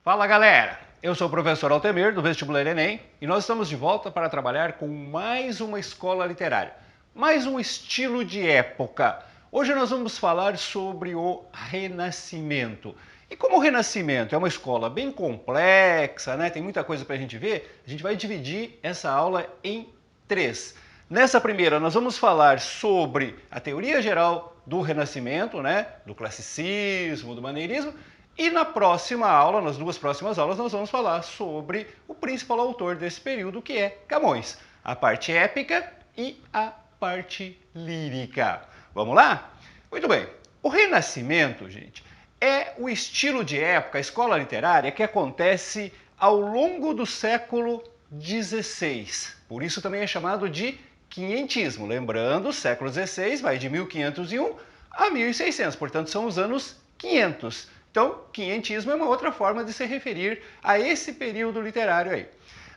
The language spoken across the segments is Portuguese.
Fala galera, eu sou o professor Altemir do Vestibular Enem e nós estamos de volta para trabalhar com mais uma escola literária, mais um estilo de época. Hoje nós vamos falar sobre o Renascimento. E como o Renascimento é uma escola bem complexa, né? Tem muita coisa para a gente ver, a gente vai dividir essa aula em três. Nessa primeira, nós vamos falar sobre a teoria geral do Renascimento, né? Do classicismo, do maneirismo. E na próxima aula, nas duas próximas aulas, nós vamos falar sobre o principal autor desse período, que é Camões. A parte épica e a parte lírica. Vamos lá? Muito bem. O Renascimento, gente, é o estilo de época, a escola literária, que acontece ao longo do século XVI. Por isso também é chamado de quinhentismo. Lembrando, o século XVI vai de 1501 a 1600, portanto são os anos 500. Então, quinhentismo é uma outra forma de se referir a esse período literário aí.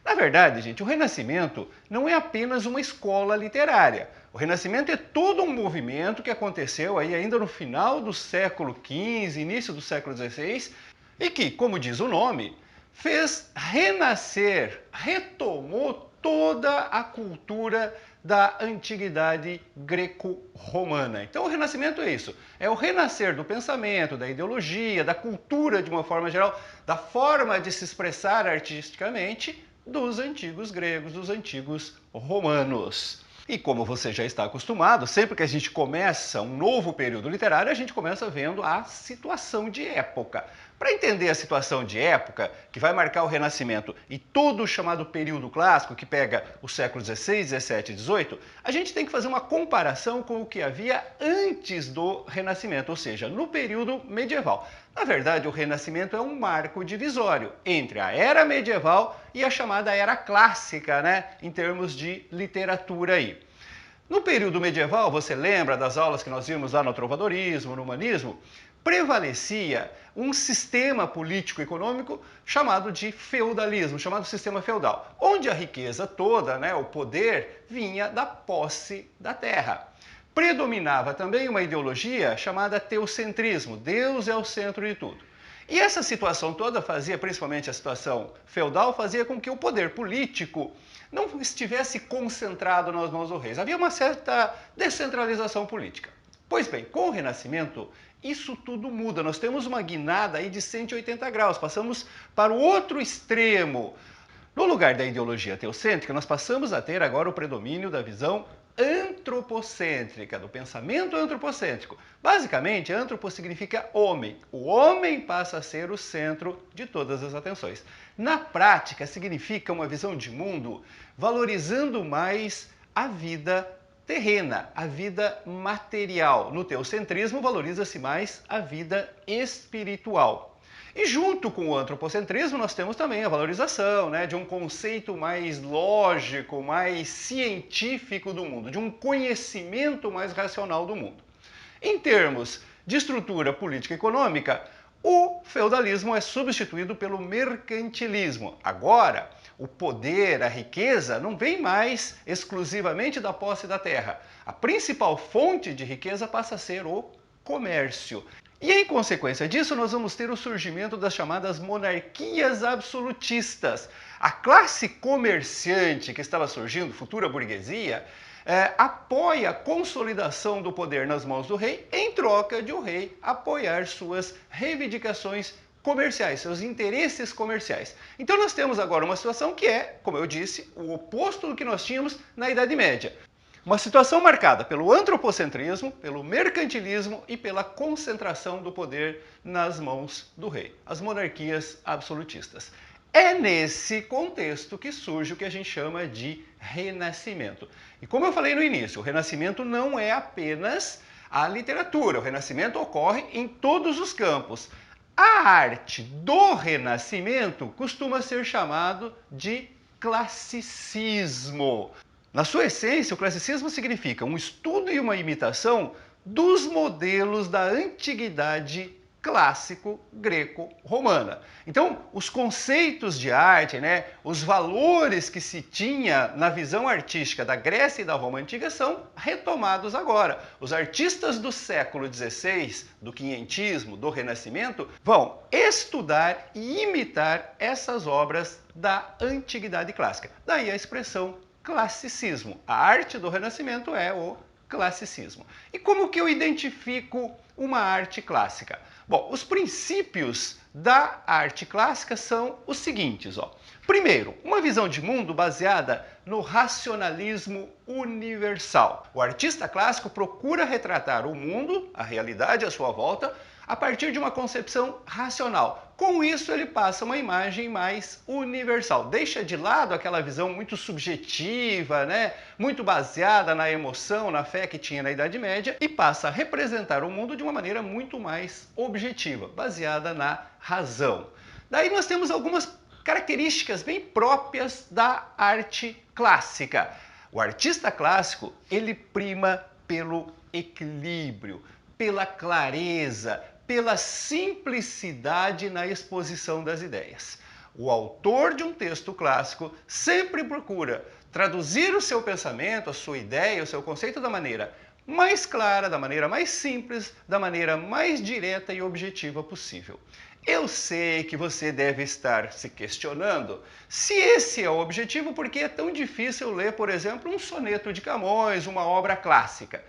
Na verdade, gente, o Renascimento não é apenas uma escola literária. O Renascimento é todo um movimento que aconteceu aí ainda no final do século XV, início do século XVI, e que, como diz o nome, fez renascer, retomou toda a cultura da antiguidade greco-romana. Então o Renascimento é isso, é o renascer do pensamento, da ideologia, da cultura de uma forma geral, da forma de se expressar artisticamente dos antigos gregos, dos antigos romanos. E como você já está acostumado, sempre que a gente começa um novo período literário, a gente começa vendo a situação de época. Para entender a situação de época, que vai marcar o Renascimento e todo o chamado período clássico, que pega os séculos XVI, XVII e XVIII, a gente tem que fazer uma comparação com o que havia antes do Renascimento, ou seja, no período medieval. Na verdade, o Renascimento é um marco divisório entre a Era Medieval e a chamada Era Clássica, né, em termos de literatura aí. No período medieval, você lembra das aulas que nós vimos lá no trovadorismo, no humanismo? Prevalecia um sistema político-econômico chamado de feudalismo, chamado sistema feudal, onde a riqueza toda, né, o poder, vinha da posse da terra. Predominava também uma ideologia chamada teocentrismo, Deus é o centro de tudo. E essa situação toda fazia, principalmente a situação feudal, fazia com que o poder político não estivesse concentrado nas mãos dos reis. Havia uma certa descentralização política. Pois bem, com o Renascimento, isso tudo muda. Nós temos uma guinada aí de 180 graus, passamos para o outro extremo. No lugar da ideologia teocêntrica, nós passamos a ter agora o predomínio da visão antropocêntrica, do pensamento antropocêntrico. Basicamente, antropo significa homem. O homem passa a ser o centro de todas as atenções. Na prática, significa uma visão de mundo valorizando mais a vida terrena, a vida material. No teocentrismo, valoriza-se mais a vida espiritual. E junto com o antropocentrismo, nós temos também a valorização, né, de um conceito mais lógico, mais científico do mundo, de um conhecimento mais racional do mundo. Em termos de estrutura política e econômica, o feudalismo é substituído pelo mercantilismo. Agora, o poder, a riqueza, não vem mais exclusivamente da posse da terra. A principal fonte de riqueza passa a ser o comércio. E em consequência disso, nós vamos ter o surgimento das chamadas monarquias absolutistas. A classe comerciante que estava surgindo, futura burguesia, apoia a consolidação do poder nas mãos do rei em troca de o rei apoiar suas reivindicações comerciais, seus interesses comerciais. Então nós temos agora uma situação que é, como eu disse, o oposto do que nós tínhamos na Idade Média. Uma situação marcada pelo antropocentrismo, pelo mercantilismo e pela concentração do poder nas mãos do rei, as monarquias absolutistas. É nesse contexto que surge o que a gente chama de Renascimento. E como eu falei no início, o Renascimento não é apenas a literatura, o Renascimento ocorre em todos os campos. A arte do Renascimento costuma ser chamado de classicismo. Na sua essência, o classicismo significa um estudo e uma imitação dos modelos da antiguidade clássico greco-romana. Então, os conceitos de arte, os valores que se tinha na visão artística da Grécia e da Roma antiga são retomados agora. Os artistas do século XVI, do quinhentismo, do Renascimento, vão estudar e imitar essas obras da Antiguidade Clássica. Daí a expressão classicismo. A arte do Renascimento é o classicismo. E como que eu identifico uma arte clássica? Bom, os princípios da arte clássica são os seguintes. Primeiro, uma visão de mundo baseada no racionalismo universal. O artista clássico procura retratar o mundo, a realidade à sua volta, a partir de uma concepção racional. Com isso, ele passa uma imagem mais universal. Deixa de lado aquela visão muito subjetiva, muito baseada na emoção, na fé que tinha na Idade Média, e passa a representar o mundo de uma maneira muito mais objetiva, baseada na razão. Daí nós temos algumas características bem próprias da arte clássica. O artista clássico, ele prima pelo equilíbrio, pela clareza, pela simplicidade na exposição das ideias. O autor de um texto clássico sempre procura traduzir o seu pensamento, a sua ideia, o seu conceito da maneira mais clara, da maneira mais simples, da maneira mais direta e objetiva possível. Eu sei que você deve estar se questionando se esse é o objetivo, porque é tão difícil ler, por exemplo, um soneto de Camões, uma obra clássica.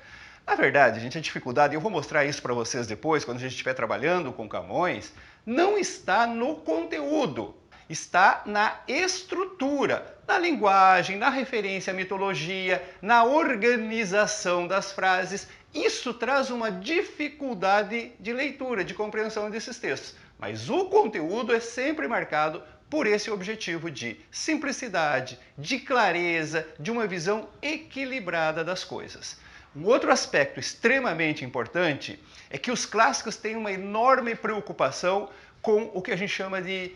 Na verdade, gente, a dificuldade, e eu vou mostrar isso para vocês depois, quando a gente estiver trabalhando com Camões, não está no conteúdo, está na estrutura, na linguagem, na referência à mitologia, na organização das frases. Isso traz uma dificuldade de leitura, de compreensão desses textos. Mas o conteúdo é sempre marcado por esse objetivo de simplicidade, de clareza, de uma visão equilibrada das coisas. Um outro aspecto extremamente importante é que os clássicos têm uma enorme preocupação com o que a gente chama de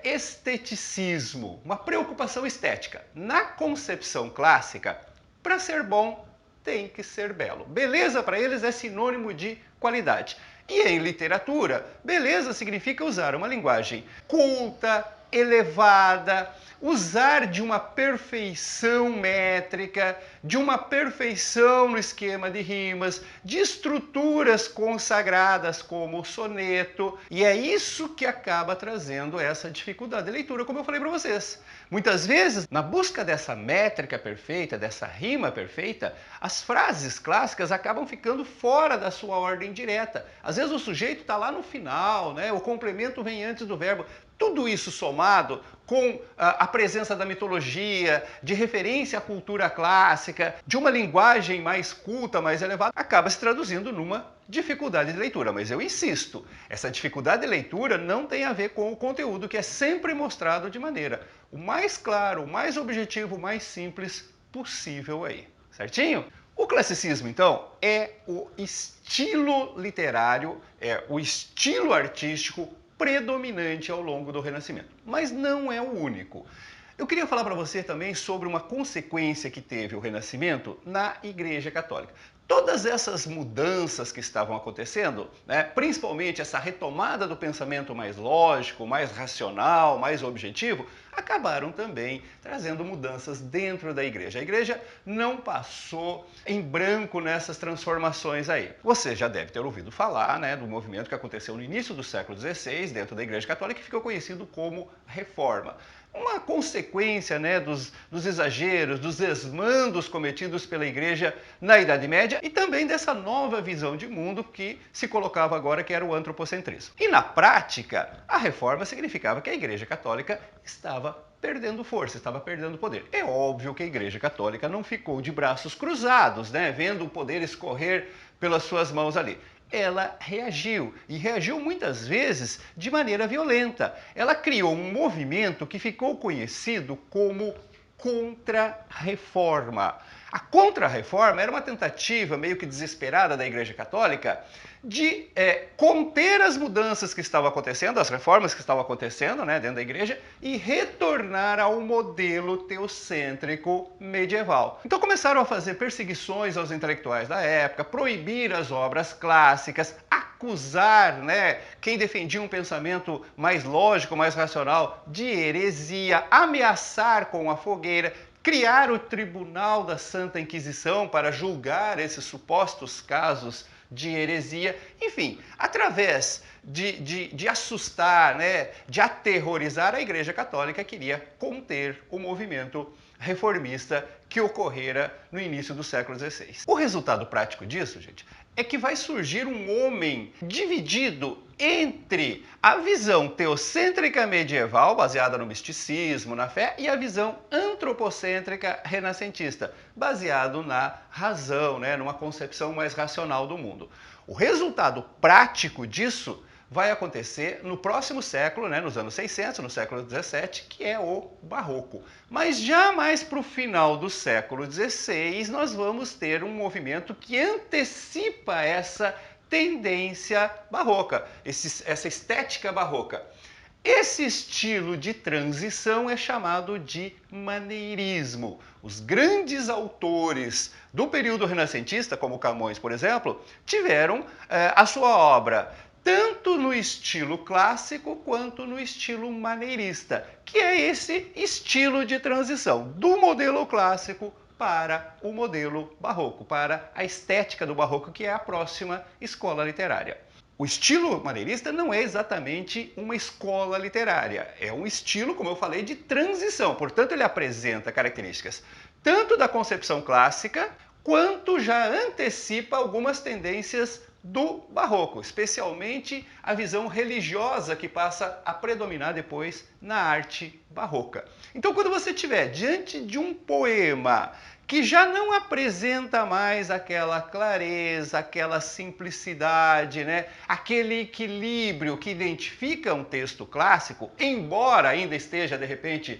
esteticismo, uma preocupação estética. Na concepção clássica, para ser bom, tem que ser belo. Beleza para eles é sinônimo de qualidade. E em literatura, beleza significa usar uma linguagem culta, elevada, usar de uma perfeição métrica, de uma perfeição no esquema de rimas, de estruturas consagradas como o soneto, e é isso que acaba trazendo essa dificuldade de leitura, como eu falei para vocês. Muitas vezes, na busca dessa métrica perfeita, dessa rima perfeita, as frases clássicas acabam ficando fora da sua ordem direta. Às vezes o sujeito está lá no final, o complemento vem antes do verbo. Tudo isso somado com a presença da mitologia, de referência à cultura clássica, de uma linguagem mais culta, mais elevada, acaba se traduzindo numa dificuldade de leitura. Mas eu insisto, essa dificuldade de leitura não tem a ver com o conteúdo, que é sempre mostrado de maneira o mais claro, o mais objetivo, o mais simples possível aí. Certinho? O classicismo, então, é o estilo literário, é o estilo artístico predominante ao longo do Renascimento, mas não é o único. Eu queria falar para você também sobre uma consequência que teve o Renascimento na Igreja Católica. Todas essas mudanças que estavam acontecendo, principalmente essa retomada do pensamento mais lógico, mais racional, mais objetivo, acabaram também trazendo mudanças dentro da igreja. A igreja não passou em branco nessas transformações aí. Você já deve ter ouvido falar do movimento que aconteceu no início do século XVI, dentro da Igreja Católica, que ficou conhecido como Reforma. Uma consequência dos exageros, dos desmandos cometidos pela Igreja na Idade Média e também dessa nova visão de mundo que se colocava agora, que era o antropocentrismo. E na prática, a reforma significava que a Igreja Católica estava perdendo força, estava perdendo poder. É óbvio que a Igreja Católica não ficou de braços cruzados, vendo o poder escorrer pelas suas mãos ali. Ela reagiu, e reagiu muitas vezes de maneira violenta. Ela criou um movimento que ficou conhecido como Contra-Reforma. A Contra-Reforma era uma tentativa meio que desesperada da Igreja Católica de conter as mudanças que estavam acontecendo, as reformas que estavam acontecendo dentro da Igreja, e retornar ao modelo teocêntrico medieval. Então começaram a fazer perseguições aos intelectuais da época, proibir as obras clássicas, a acusar, né, quem defendia um pensamento mais lógico, mais racional, de heresia, ameaçar com a fogueira, criar o Tribunal da Santa Inquisição para julgar esses supostos casos de heresia, enfim, através de assustar, né, de aterrorizar, a Igreja Católica queria conter o movimento reformista que ocorrera no início do século XVI. O resultado prático disso, gente, é que vai surgir um homem dividido entre a visão teocêntrica medieval, baseada no misticismo, na fé, e a visão antropocêntrica renascentista, baseado na razão, né, numa concepção mais racional do mundo. O resultado prático disso vai acontecer no próximo século, né, nos anos 600, no século XVII, que é o Barroco. Mas já mais para o final do século XVI, nós vamos ter um movimento que antecipa essa tendência barroca, essa estética barroca. Esse estilo de transição é chamado de maneirismo. Os grandes autores do período renascentista, como Camões, por exemplo, tiveram a sua obra tanto no estilo clássico quanto no estilo maneirista, que é esse estilo de transição do modelo clássico para o modelo barroco, para a estética do barroco, que é a próxima escola literária. O estilo maneirista não é exatamente uma escola literária, é um estilo, como eu falei, de transição. Portanto, ele apresenta características tanto da concepção clássica, quanto já antecipa algumas tendências do barroco, especialmente a visão religiosa que passa a predominar depois na arte barroca. Então, quando você estiver diante de um poema que já não apresenta mais aquela clareza, aquela simplicidade, né? Aquele equilíbrio que identifica um texto clássico, embora ainda esteja, de repente,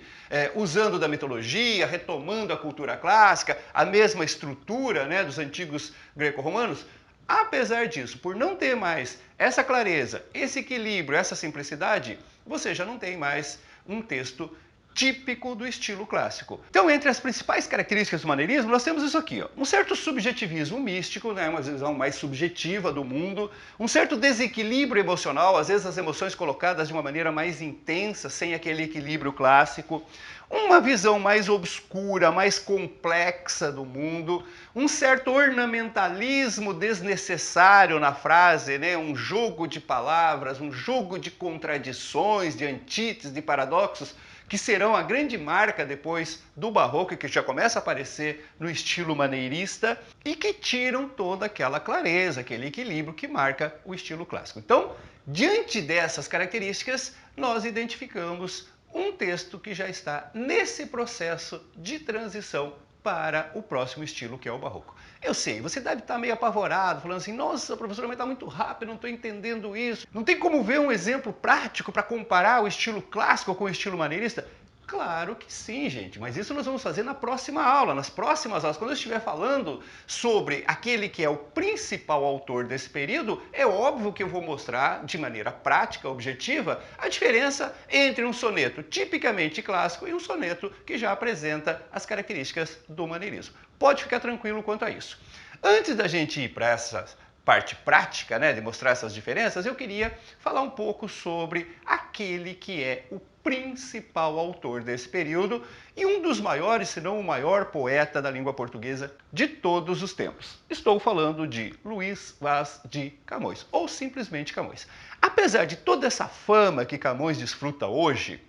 usando da mitologia, retomando a cultura clássica, a mesma estrutura, né, dos antigos greco-romanos. Apesar disso, por não ter mais essa clareza, esse equilíbrio, essa simplicidade, você já não tem mais um texto típico do estilo clássico. Então, entre as principais características do maneirismo, nós temos isso aqui, ó. Um certo subjetivismo místico, né, uma visão mais subjetiva do mundo, um certo desequilíbrio emocional, às vezes as emoções colocadas de uma maneira mais intensa, sem aquele equilíbrio clássico, uma visão mais obscura, mais complexa do mundo, um certo ornamentalismo desnecessário na frase, né? Um jogo de palavras, um jogo de contradições, de antíteses, de paradoxos, que serão a grande marca depois do barroco, que já começa a aparecer no estilo maneirista, e que tiram toda aquela clareza, aquele equilíbrio que marca o estilo clássico. Então, diante dessas características, nós identificamos um texto que já está nesse processo de transição para o próximo estilo, que é o barroco. Eu sei, você deve estar meio apavorado, falando assim, nossa, professor, mas está muito rápido, não estou entendendo isso. Não tem como ver um exemplo prático para comparar o estilo clássico com o estilo maneirista? Claro que sim, gente, mas isso nós vamos fazer na próxima aula, nas próximas aulas. Quando eu estiver falando sobre aquele que é o principal autor desse período, é óbvio que eu vou mostrar de maneira prática, objetiva, a diferença entre um soneto tipicamente clássico e um soneto que já apresenta as características do maneirismo. Pode ficar tranquilo quanto a isso. Antes da gente ir para essa parte prática, né, de mostrar essas diferenças, eu queria falar um pouco sobre aquele que é o principal autor desse período e um dos maiores, se não o maior poeta da língua portuguesa de todos os tempos. Estou falando de Luís Vaz de Camões, ou simplesmente Camões. Apesar de toda essa fama que Camões desfruta hoje,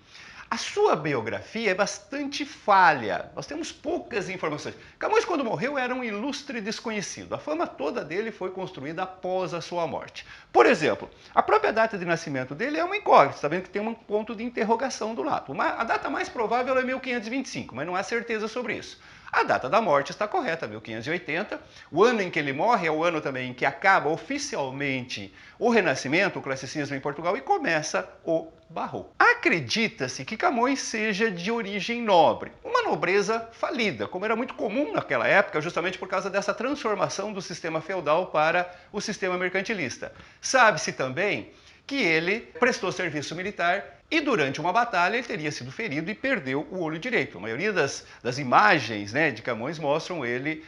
a sua biografia é bastante falha, nós temos poucas informações. Camões, quando morreu, era um ilustre desconhecido. A fama toda dele foi construída após a sua morte. Por exemplo, a própria data de nascimento dele é uma incógnita, está vendo que tem um ponto de interrogação do lado. A data mais provável é 1525, mas não há certeza sobre isso. A data da morte está correta, 1580. O ano em que ele morre é o ano também em que acaba oficialmente o Renascimento, o classicismo em Portugal, e começa o Barroco. Acredita-se que Camões seja de origem nobre, uma nobreza falida, como era muito comum naquela época, justamente por causa dessa transformação do sistema feudal para o sistema mercantilista. Sabe-se também que ele prestou serviço militar e durante uma batalha ele teria sido ferido e perdeu o olho direito. A maioria das imagens, né, de Camões mostram ele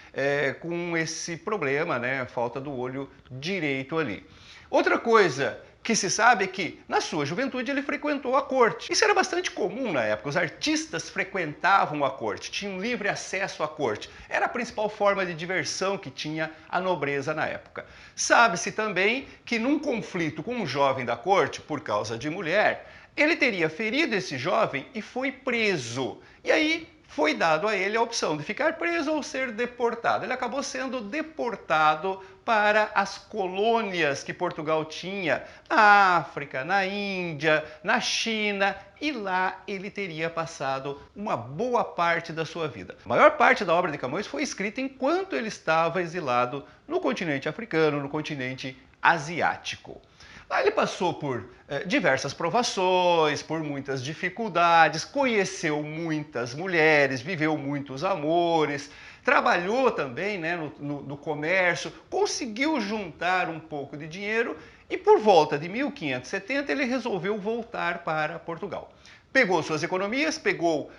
com esse problema, né, a falta do olho direito ali. Outra coisa que se sabe é que, na sua juventude, ele frequentou a corte. Isso era bastante comum na época. Os artistas frequentavam a corte, tinham livre acesso à corte. Era a principal forma de diversão que tinha a nobreza na época. Sabe-se também que, num conflito com um jovem da corte, por causa de mulher, ele teria ferido esse jovem e foi preso. E aí foi dado a ele a opção de ficar preso ou ser deportado. Ele acabou sendo deportado para as colônias que Portugal tinha na África, na Índia, na China, e lá ele teria passado uma boa parte da sua vida. A maior parte da obra de Camões foi escrita enquanto ele estava exilado no continente africano, no continente asiático. Lá ele passou por diversas provações, por muitas dificuldades, conheceu muitas mulheres, viveu muitos amores, trabalhou também, né, no comércio, conseguiu juntar um pouco de dinheiro e por volta de 1570 ele resolveu voltar para Portugal. Pegou suas economias, pegou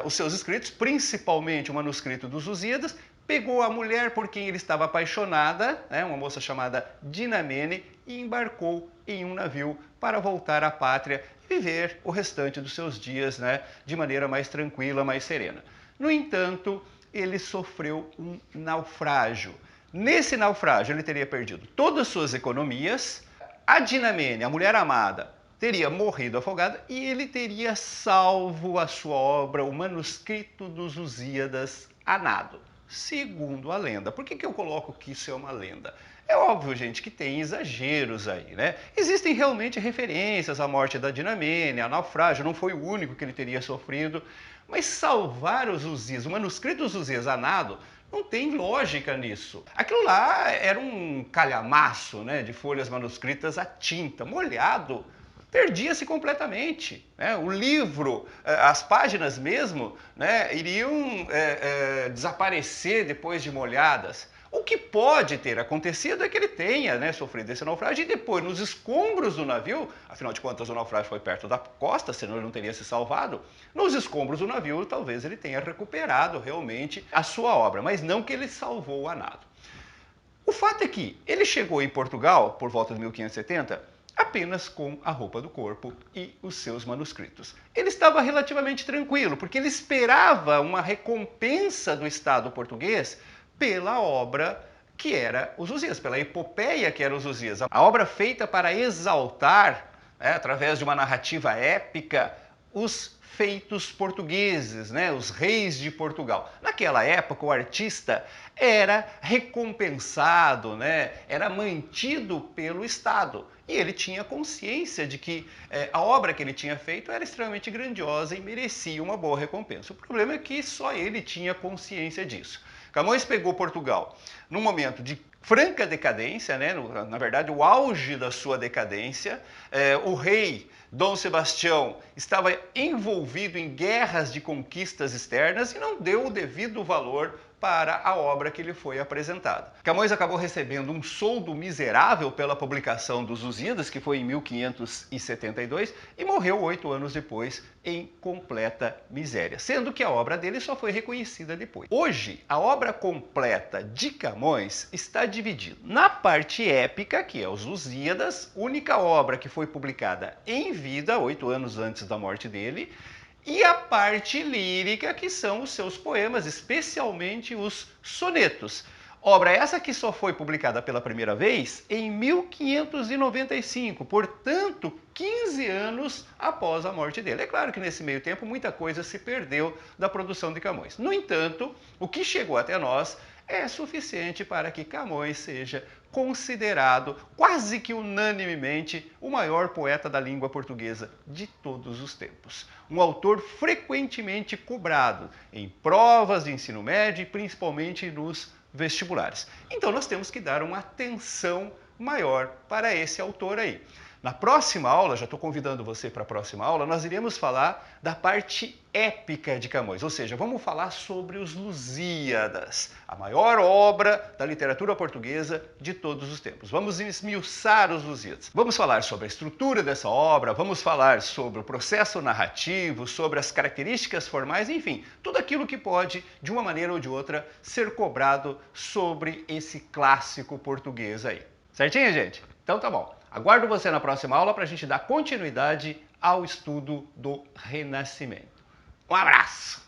os seus escritos, principalmente o manuscrito dos Lusíadas, pegou a mulher por quem ele estava apaixonada, né, uma moça chamada Dinamene, e embarcou em um navio para voltar à pátria e viver o restante dos seus dias, né, de maneira mais tranquila, mais serena. No entanto, ele sofreu um naufrágio. Nesse naufrágio, ele teria perdido todas as suas economias, a Dinamene, a mulher amada, teria morrido afogada e ele teria salvo a sua obra, o manuscrito dos Lusíadas, a nado. Segundo a lenda. Por que eu coloco que isso é uma lenda? É óbvio, gente, que tem exageros aí, né? Existem realmente referências à morte da Dinamene, ao naufrágio, não foi o único que ele teria sofrido, mas salvar os Lusíadas, o manuscrito dos Lusíadas a nado, não tem lógica nisso. Aquilo lá era um calhamaço, né, de folhas manuscritas a tinta, molhado. Perdia-se completamente, né? O livro, as páginas mesmo, né, iriam desaparecer depois de molhadas. O que pode ter acontecido é que ele tenha, né, sofrido esse naufrágio e depois, nos escombros do navio, afinal de contas o naufrágio foi perto da costa, senão ele não teria se salvado, nos escombros do navio talvez ele tenha recuperado realmente a sua obra, mas não que ele salvou a nado. O fato é que ele chegou em Portugal, por volta de 1570, apenas com a roupa do corpo e os seus manuscritos. Ele estava relativamente tranquilo, porque ele esperava uma recompensa do Estado português pela obra que era os Lusíadas, pela epopeia que era os Lusíadas. A obra feita para exaltar, né, através de uma narrativa épica, os feitos portugueses, né, os reis de Portugal. Naquela época, o artista era recompensado, né, era mantido pelo Estado. E ele tinha consciência de que a obra que ele tinha feito era extremamente grandiosa e merecia uma boa recompensa. O problema é que só ele tinha consciência disso. Camões pegou Portugal num momento de franca decadência, né? Na verdade, o auge da sua decadência. O rei Dom Sebastião estava envolvido em guerras de conquistas externas e não deu o devido valor para a obra que lhe foi apresentada. Camões acabou recebendo um soldo miserável pela publicação dos Lusíadas, que foi em 1572, e morreu 8 anos depois em completa miséria, sendo que a obra dele só foi reconhecida depois. Hoje, a obra completa de Camões está dividida na parte épica, que é os Lusíadas, única obra que foi publicada em vida, 8 anos antes da morte dele, e a parte lírica, que são os seus poemas, especialmente os sonetos. Obra essa que só foi publicada pela primeira vez em 1595, portanto, 15 anos após a morte dele. É claro que nesse meio tempo muita coisa se perdeu da produção de Camões. No entanto, o que chegou até nós é suficiente para que Camões seja considerado quase que unanimemente o maior poeta da língua portuguesa de todos os tempos. Um autor frequentemente cobrado em provas de ensino médio e principalmente nos vestibulares. Então nós temos que dar uma atenção maior para esse autor aí. Na próxima aula, já estou convidando você para a próxima aula, nós iremos falar da parte épica de Camões, ou seja, vamos falar sobre os Lusíadas, a maior obra da literatura portuguesa de todos os tempos. Vamos esmiuçar os Lusíadas. Vamos falar sobre a estrutura dessa obra, vamos falar sobre o processo narrativo, sobre as características formais, enfim, tudo aquilo que pode, de uma maneira ou de outra, ser cobrado sobre esse clássico português aí. Certinho, gente? Então tá bom. Aguardo você na próxima aula para a gente dar continuidade ao estudo do Renascimento. Um abraço!